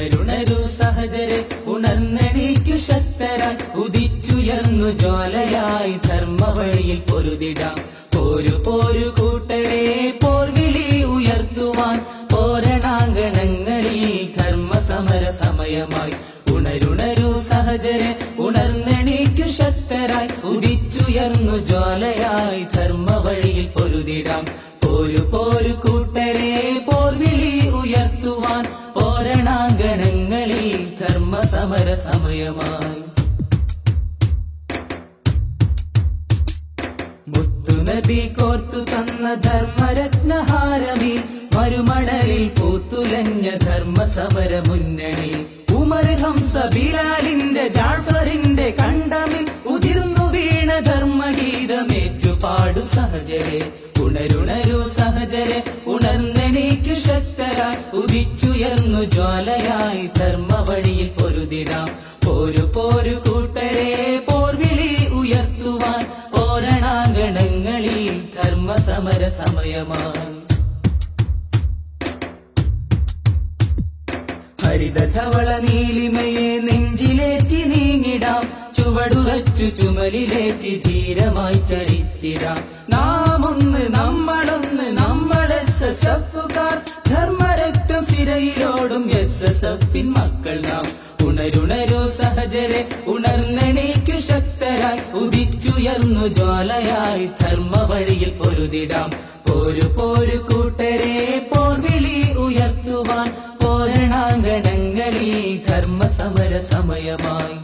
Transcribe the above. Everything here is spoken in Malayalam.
ഉണരുണരു സഹജരെ ഉണർന്നെണീക്കു ശക്തരായി ഉദിച്ചുയർന്നു ജ്വാലയായി ധർമ്മവഴിയിൽ പൊരുതിടാം പോരു പോരു കൂട്ടരെ പോർവിളി ഉയർത്തുവാൻ പോരണാങ്കണങ്ങളിൽ ധർമ്മസമര സമയമായി ഉണരുണരു സഹജരെ ഉണർന്നെണീക്കു ശക്തരായി ഉദിച്ചുയർന്നു ജ്വാലയായി ധർമ്മവഴിയിൽ പൊരുതിടാം പോരു പോരു കൂട്ടരെ പോർവിളി ഉയർത്തുവാൻ പോരണാങ്കണങ്ങളിൽ ധർമ്മസമര സമയമായി മുത്തുനബി കോർത്തു തന്ന ധർമ്മരത്നഹാരമി മരുമണലിൽ പൂത്തുലഞ്ഞ ധർമ്മസമര മുന്നണി ഉമർ ഹംസ ബിലാലിന്റെ ജാഫറിന്റെ കണ്ടമിൽ ഉതിർന്നു വീണ ധർമ്മഗീതമേറ്റുപാടു സഹജരെ ഉണരുണരു സഹജരെ ഉണർന്നെണീക്കു ശക്തരായി ഉദിച്ചുയർന്നു ജ്വാലയായി ധർമ്മവഴിയിൽ പൊരുതിടാം പോരു പോരു കൂട്ടരെ പോർവിളി ഉയർത്തുവാൻ പോരണാങ്കണങ്ങളിൽ ധർമ്മസമര സമയമായി ഹരിതധവള നീലിമയെ നെഞ്ചിലേറ്റി നീങ്ങിടാം ചുവടുറച്ചു ചുമലിലേറ്റി ധീരമായി ചരിച്ചിടാം നാം ഒന്ന് നമ്മളൊന്ന് നമ്മൾ SSFുകാർ ധർമ്മരക്തം സിരയിലോടും SSFിൻ മക്കൾ നാം ഉണരുണരു സഹജരെ ഉണർന്നെണീക്കു ശക്തരായി ഉദിച്ചുയർന്നു ജ്വാലയായി ധർമ്മവഴിയിൽ പൊരുതിടാം പോരു പോരു കൂട്ടരെ പോർവിളി ഉയർത്തുവാൻ പോരണാങ്കണങ്ങളിൽ ധർമ്മസമര സമയമായി